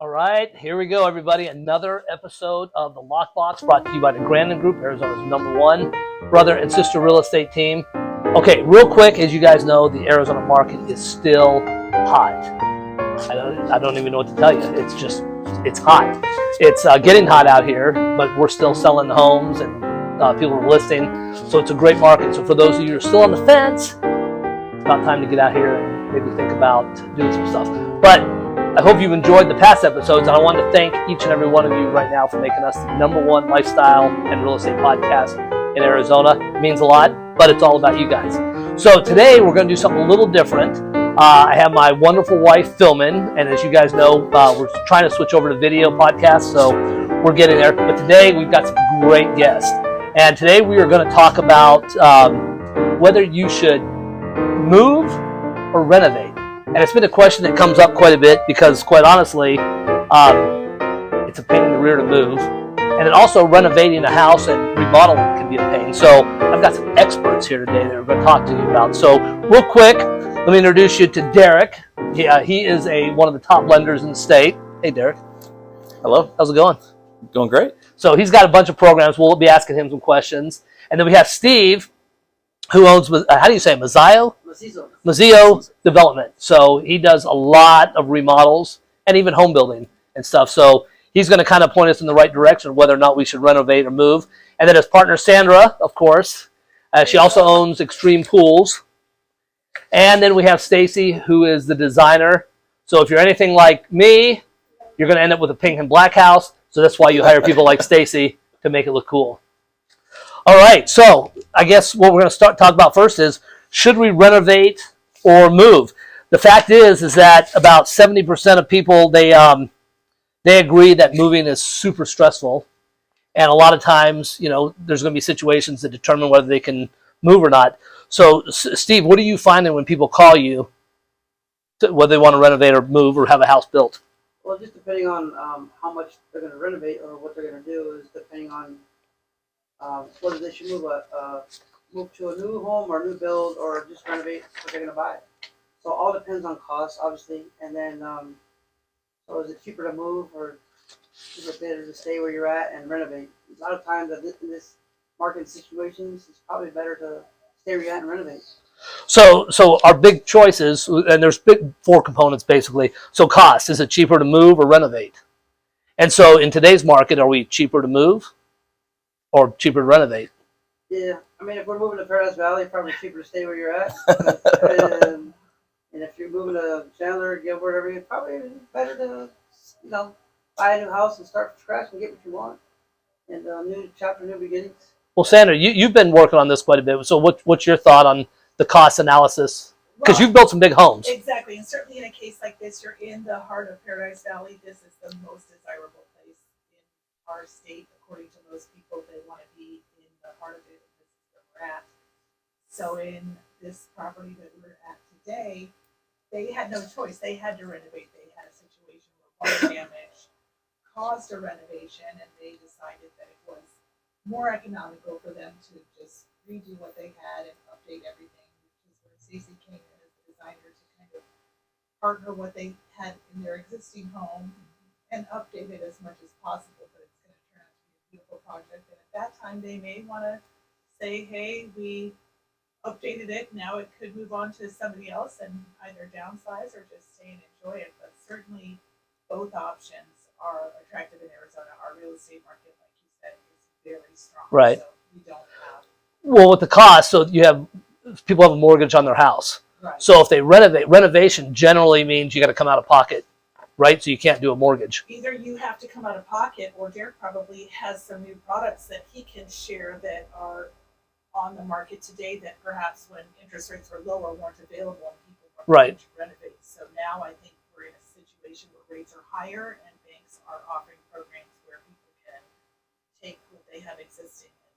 All right, here we go, everybody. Another episode of the Lockbox brought to you by the Grandon Group, Arizona's #1 brother and sister real estate team. Okay, real quick, as you guys know, the Arizona market is still hot. I don't even know what to tell you. It's hot. It's getting hot out here, but we're still selling the homes and people are listing. So it's a great market. So for those of you who are still on the fence, it's about time to get out here and maybe think about doing some stuff. But I hope you've enjoyed the past episodes, and I want to thank each and every one of you right now for making us the #1 lifestyle and real estate podcast in Arizona. It means a lot, but it's all about you guys. So today we're going to do something a little different. I have my wonderful wife filming, and as you guys know, we're trying to switch over to video podcasts, so we're getting there. But today we've got some great guests, and today we are going to talk about whether you should move or renovate. And it's been a question that comes up quite a bit because, quite honestly, it's a pain in the rear to move. And then also renovating a house and remodeling can be a pain. So I've got some experts here today that we're going to talk to you about. So real quick, let me introduce you to Derek. He is one of the top lenders in the state. Hey, Derek. Hello. How's it going? Going great. So he's got a bunch of programs. We'll be asking him some questions. And then we have Steve, who owns, how do you say it, Mazzio Development. So he does a lot of remodels and even home building and stuff. So he's going to kind of point us in the right direction whether or not we should renovate or move. And then his partner Sandra, of course, she also owns Extreme Pools. And then we have Stacy, who is the designer. So if you're anything like me, you're going to end up with a pink and black house. So that's why you hire people like Stacy to make it look cool. All right, so I guess what we're going to talk about first is, should we renovate or move? The fact is that about 70% of people, they agree that moving is super stressful. And a lot of times, there's going to be situations that determine whether they can move or not. So, Steve, what are you finding when people call you, whether they want to renovate or move or have a house built? Well, just depending on how much they're going to renovate or what they're going to do is depending on whether they should move to a new home or a new build or just renovate what they're going to buy. So all depends on cost, obviously. And then, so is it cheaper to move or is it better to stay where you're at and renovate? A lot of times in this market situations, it's probably better to stay where you're at and renovate. So our big choices, and there's 4 components basically. So cost, is it cheaper to move or renovate? And so in today's market, are we cheaper to move or cheaper to renovate? Yeah, I mean, if we're moving to Paradise Valley, probably cheaper to stay where you're at. And if you're moving to Chandler, Gilbert, area, probably better to, buy a new house and start from scratch and get what you want. And new chapter, new beginnings. Well, Sandra, you've been working on this quite a bit. So what's your thought on the cost analysis? Because you've built some big homes. Exactly, and certainly in a case like this, you're in the heart of Paradise Valley. This is the most desirable place in our state, according to most people. They want to be in the heart of it. This is where we're at. So in this property that we're at today, they had no choice. They had to renovate. They had a situation where water damage caused a renovation, and they decided that it was more economical for them to just redo what they had and update everything, which is where Stacy came in as the designer to kind of partner what they had in their existing home and update it as much as possible, but it's going to turn out to be a beautiful project. And at that time, they may want to say, hey, we updated it, now it could move on to somebody else and either downsize or just stay and enjoy it. But certainly both options are attractive in Arizona. Our real estate market, like you said, is very strong. Right. So we don't have. Well, with the cost, so people have a mortgage on their house. Right. So if they renovation generally means you got to come out of pocket, right? So you can't do a mortgage. Either you have to come out of pocket, or Derek probably has some new products that he can share that are on the market today that perhaps when interest rates were lower weren't available and people weren't Right. to renovate. So now I think we're in a situation where rates are higher and banks are offering programs where people can take what they have existing and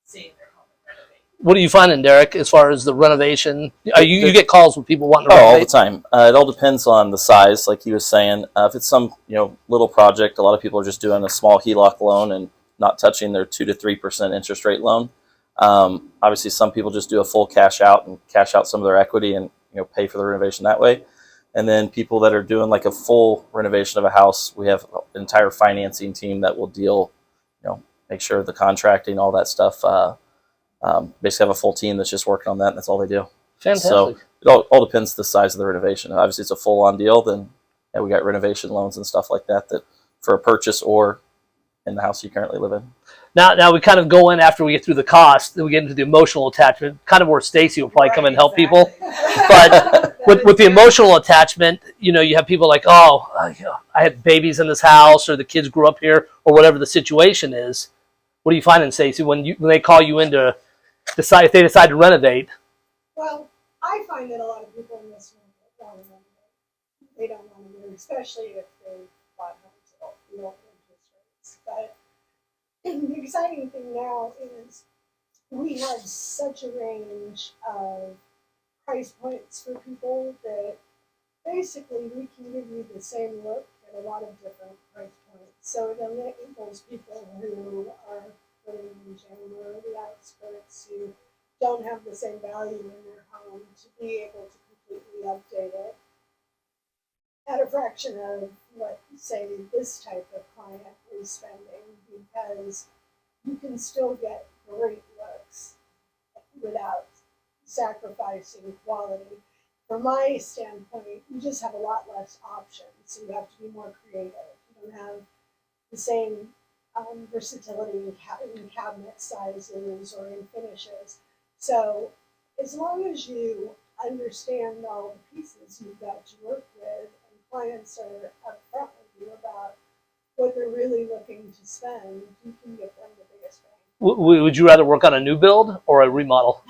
stay in their home and renovate. What are you finding, Derek, as far as the renovation? You get calls with people wanting to all the renovate? time. It all depends on the size, like he was saying. If it's some little project, a lot of people are just doing a small HELOC loan and not touching their 2 to 3% interest rate loan. Obviously, some people just do a full cash out and cash out some of their equity and pay for the renovation that way. And then people that are doing like a full renovation of a house, we have an entire financing team that will deal, make sure the contracting, all that stuff. Basically have a full team that's just working on that, and that's all they do. Fantastic. So it all depends the size of the renovation. Obviously, it's a full-on deal. Then we got renovation loans and stuff like that for a purchase or in the house you currently live in. Now we kind of go in after we get through the cost, then we get into the emotional attachment, kind of where Stacy will probably come and help people. But with the emotional attachment, you have people like, oh, I had babies in this house, or the kids grew up here, or whatever the situation is. What are you finding, Stacy, when they call you in to decide if they decide to renovate? Well, I find that a lot of people in this room don't want to renovate. They don't want to move, especially if they bought homes at low interest rates. But the exciting thing now is we have such a range of price points for people that basically we can give you the same look at a lot of different price points. So it enables people who are living in Jane or the outskirts who don't have the same value in their home to be able to completely update it at a fraction of what, say, this type of client is spending, because you can still get great looks without sacrificing quality. From my standpoint, you just have a lot less options, so you have to be more creative. You don't have the same versatility in cabinet sizes or in finishes. So as long as you understand all the pieces you've got to work with, and clients are upfront with you about what they're really looking to spend, you can get them the biggest bang. Would you rather work on a new build or a remodel?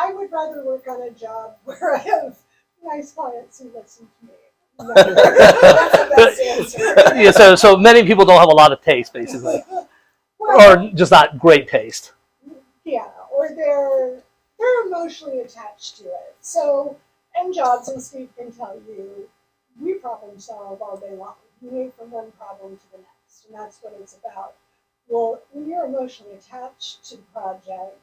I would rather work on a job where I have nice clients who listen to me. That's the best answer. Yeah, so many people don't have a lot of taste, basically, Well, or just not great taste. yeah, or they're emotionally attached to it. So, and jobs, and Steve can tell you, we problem solve all day long. We move from one problem to the next, and that's what it's about. Well, when you're emotionally attached to the project,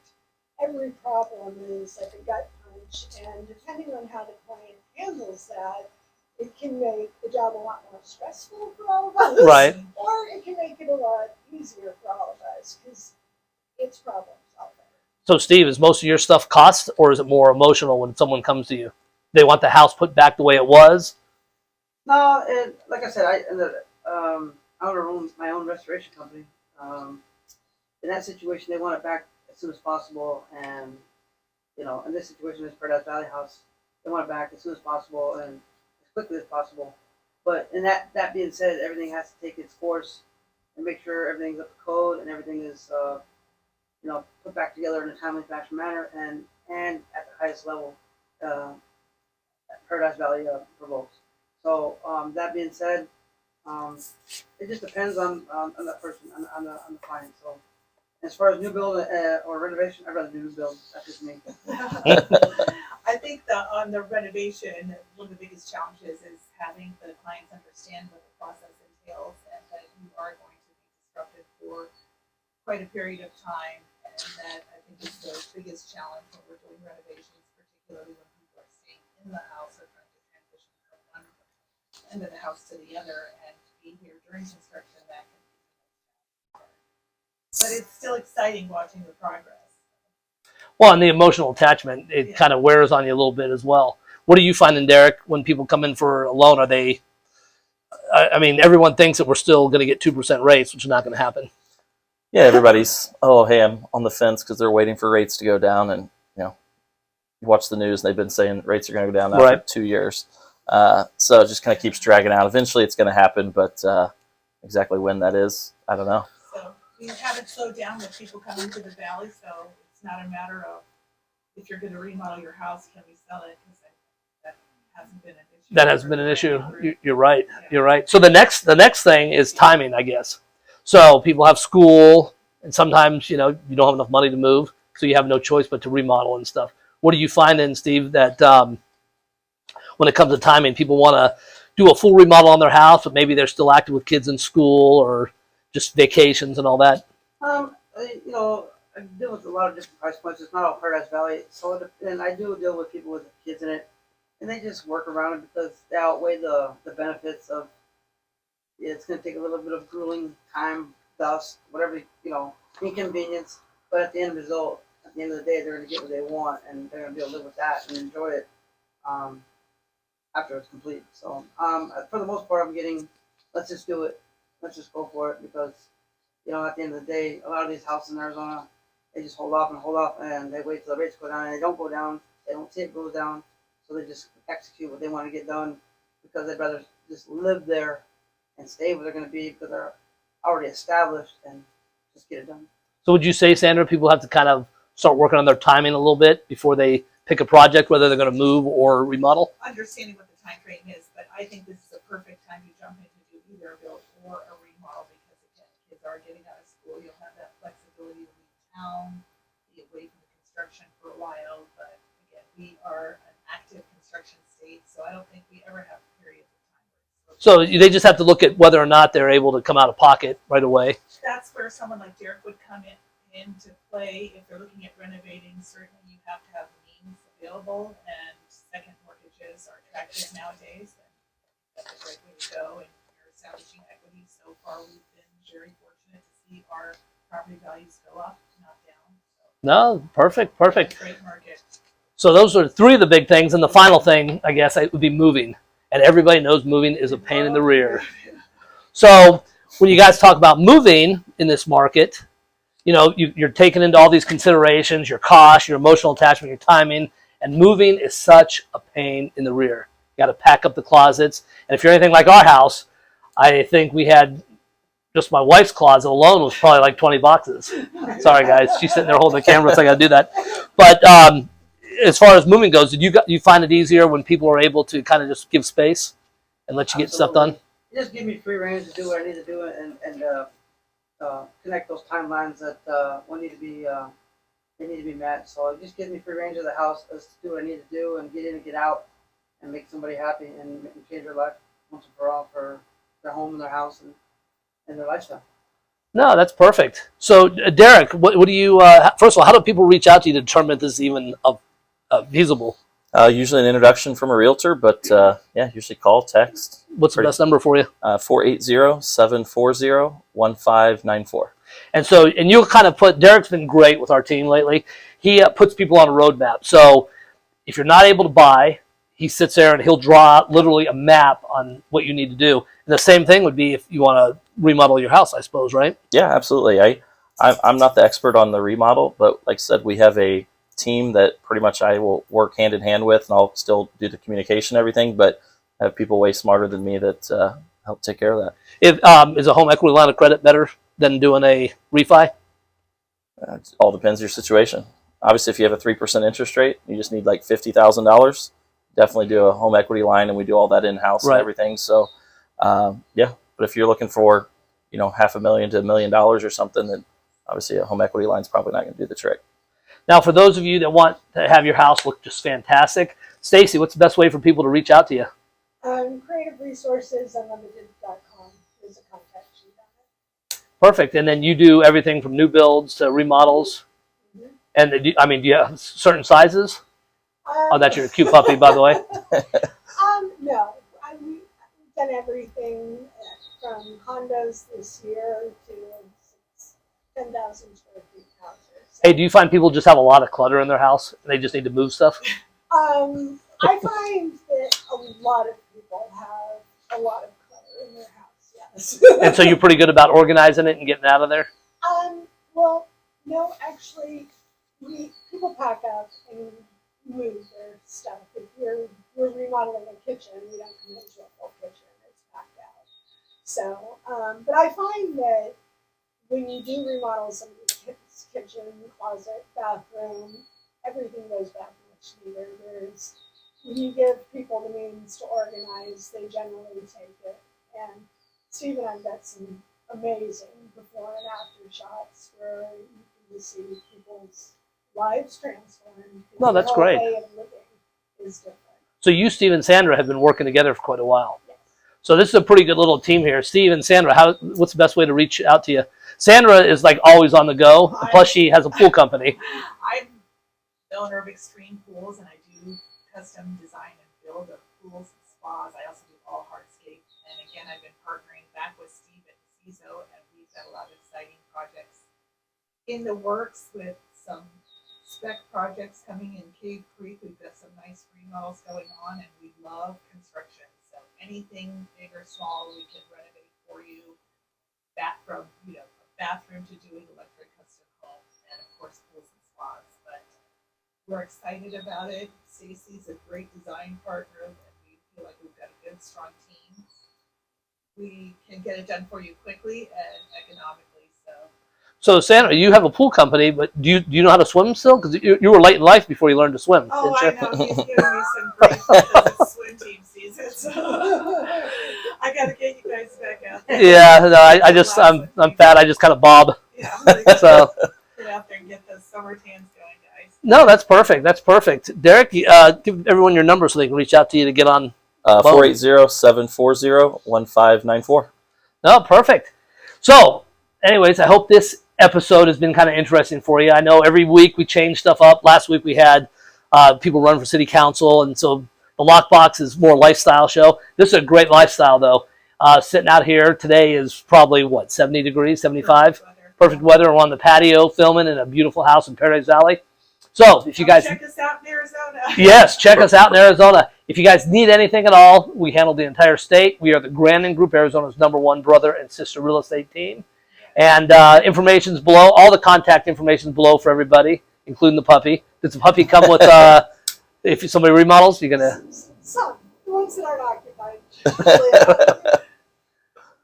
every problem is like a gut punch, and depending on how the client handles that, it can make the job a lot more stressful for all of us. Right. Or it can make it a lot easier for all of us, because it's problem solving. So, Steve, is most of your stuff cost, or is it more emotional when someone comes to you? They want the house put back the way it was? No, like I said, I own my own restoration company. In that situation, they want it back as soon as possible, and in this situation, this Paradise Valley house, they want it back as soon as possible and as quickly as possible. But in that being said, everything has to take its course and make sure everything's up to code and everything is put back together in a timely fashion manner and at the highest level that Paradise Valley provokes. So that being said, it just depends on that person, on the client. So as far as new build or renovation, I'd rather do new build. That's just me. I think on the renovation, one of the biggest challenges is having the clients understand what the process entails, and that you are going to be disrupted for quite a period of time. And that I think is the biggest challenge when we're doing renovations, particularly when people are staying in the house or trying to transition from one end of the house to the other, and being here during construction, that can be hard. But it's still exciting watching the progress. Well, and the emotional attachment, it kind of wears on you a little bit as well. What are you finding, Derek, when people come in for a loan? Are they, I mean, everyone thinks that we're still going to get 2% rates, which is not going to happen. Yeah, everybody's, hey, I'm on the fence because they're waiting for rates to go down. And, you watch the news, and they've been saying rates are going to go down now for 2 years. So it just kind of keeps dragging out. Eventually it's going to happen, but exactly when that is, I don't know. So we haven't slowed down with people coming to the valley, so it's not a matter of if you're going to remodel your house, can we sell it? Because that hasn't been an issue. That hasn't been an issue. You're right. You're right. So the next thing is timing, I guess. So people have school, and sometimes you don't have enough money to move, so you have no choice but to remodel and stuff. What are you finding, Steve, that when it comes to timing, people want to do a full remodel on their house, but maybe they're still active with kids in school or just vacations and all that? I I deal with a lot of different price points. It's not all Paradise Valley, so and I do deal with people with kids in it, and they just work around it because they outweigh the benefits of. It's going to take a little bit of grueling time, dust, whatever inconvenience. But at the end result, at the end of the day, they're going to get what they want, and they're going to be able to live with that and enjoy it after it's complete. So for the most part, I'm getting, let's just do it, let's just go for it because at the end of the day, a lot of these houses in Arizona, they just hold off, and they wait till the rates go down, and they don't go down. They don't see it go down, so they just execute what they want to get done because they'd rather just live there and stay where they're going to be because they're already established and just get it done. So would you say, Sandra, people have to kind of start working on their timing a little bit before they pick a project, whether they're going to move or remodel? Understanding what the time frame is, but I think this is a perfect time to jump in to do either a build or a remodel because again, kids are getting out of school. You'll have that flexibility to leave town, be away from the construction for a while. But again, we are an active construction state, so I don't think we ever have periods of time. So they just have to look at whether or not they're able to come out of pocket right away. That's where someone like Derek would come into play. If they're looking at renovating, certainly you have to have the means available, and second mortgages are attractive nowadays, and that's a great way to go. And you're establishing equity. So far, we've been very fortunate to see our property values go up, not down. So No, perfect. great market. So those are three of the big things, and the final thing, I guess, it would be moving. And everybody knows moving is a pain in the rear. So when you guys talk about moving in this market, you're taking into all these considerations, your cost, your emotional attachment, your timing, and moving is such a pain in the rear. You got to pack up the closets. And if you're anything like our house, I think we had just my wife's closet alone was probably like 20 boxes. Sorry, guys. She's sitting there holding the camera, so I got to do that. But as far as moving goes, did you find it easier when people are able to kind of just give space and let you get stuff done? It just give me free range to do what I need to do and connect those timelines that they need to be met. So it just gives me free range of the house as to do what I need to do and get in and get out and make somebody happy and change their life once and for all for their home and their house and their lifestyle. No, that's perfect. So, Derek, what do you? First of all, how do people reach out to you to determine if this is even feasible? Usually an introduction from a realtor, but usually call, text. What's the best number for you? 480-740-1594. And you'll kind of Derek's been great with our team lately. He puts people on a roadmap. So if you're not able to buy, he sits there and he'll draw literally a map on what you need to do. And the same thing would be if you want to remodel your house, I suppose, right? Yeah, absolutely. I'm not the expert on the remodel, but like I said, we have a team that pretty much I will work hand in hand with, and I'll still do the communication and everything, but I have people way smarter than me that help take care of that. Is a home equity line of credit better than doing a refi? It all depends on your situation. Obviously, if you have a 3% interest rate, you just need like $50,000. Definitely do a home equity line, and we do all that in-house and everything. So, but if you're looking for, $500,000 to $1 million or something, then obviously a home equity line is probably not going to do the trick. Now, for those of you that want to have your house look just fantastic, Stacy, what's the best way for people to reach out to you? CreativeResourcesUnlimited.com is a contact sheet on it. Perfect. And then you do everything from new builds to remodels. Mm-hmm. And do you have certain sizes? That's your cute puppy, by the way. No, we've done everything from condos this year to 10,000 square feet houses. Hey, do you find people just have a lot of clutter in their house and they just need to move stuff? I find that a lot of people have a lot of clutter in their house, yes. And so you're pretty good about organizing it and getting out of there? Well, no, actually, people pack up and move their stuff. If we're remodeling a kitchen, we don't come into a full kitchen, it's packed out. So, but I find that when you do remodel somebody's kitchen, closet, bathroom, everything goes back much neater. When you give people the means to organize, they generally take it. And Steve and I've got some amazing before and after shots where you can just see people's lives transformed. No, that's great. Their way of living is different. So you, Steve, and Sandra have been working together for quite a while. Yes. So this is a pretty good little team here. Steve and Sandra, what's the best way to reach out to you? Sandra is like always on the go. Plus, she has a pool company. I'm the owner of Extreme Pools, and I do custom design and build of pools and spas. I also do all hardscape. And again, I've been partnering back with Steve at CISO, and we've got a lot of exciting projects in the works with some spec projects coming in Cave Creek. We've got some nice remodels going on, and we love construction. So anything big or small, we can renovate for you. From a bathroom to doing electric custom homes, and of course pools and spas. But we're excited about it. Stacy's a great design partner, and we feel like we've got a good, strong team. We can get it done for you quickly and economically. So Sandra, you have a pool company, but do you know how to swim still? Because you were late in life before you learned to swim. Oh, didn't I you? know. He's giving me some grief because it's swim team season. So I got to get you guys back out there. Yeah, no, I'm fat. I just kind of bob. Yeah, So get out there and get those summer tans going, guys. no, that's perfect. That's perfect. Derek, give everyone your number so they can reach out to you to get on. 480-740-1594. No, perfect. So, anyways, I hope this episode has been kind of interesting for you. I know every week we change stuff up. Last week we had people run for city council, and so the Lockbox is more lifestyle show. This is a great lifestyle, though. Sitting out here today is probably, 70 degrees, 75? Perfect weather. We're on the patio filming in a beautiful house in Paradise Valley. So, if you guys... Check us out in Arizona. Yes, check us out in Arizona. If you guys need anything at all, we handle the entire state. We are the Grandon Group, Arizona's #1 brother and sister real estate team. And information's below. All the contact information's below for everybody, including the puppy. Does the puppy come with, if somebody remodels, you're going to... Some, the ones that aren't occupied.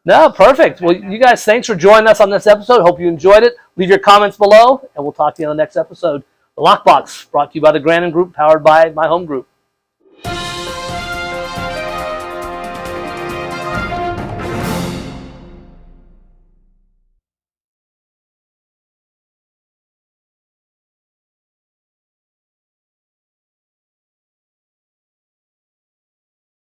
No, perfect. Well, you guys, thanks for joining us on this episode. Hope you enjoyed it. Leave your comments below, and we'll talk to you on the next episode. The Lockbox, brought to you by the Grandon Group, powered by my home group.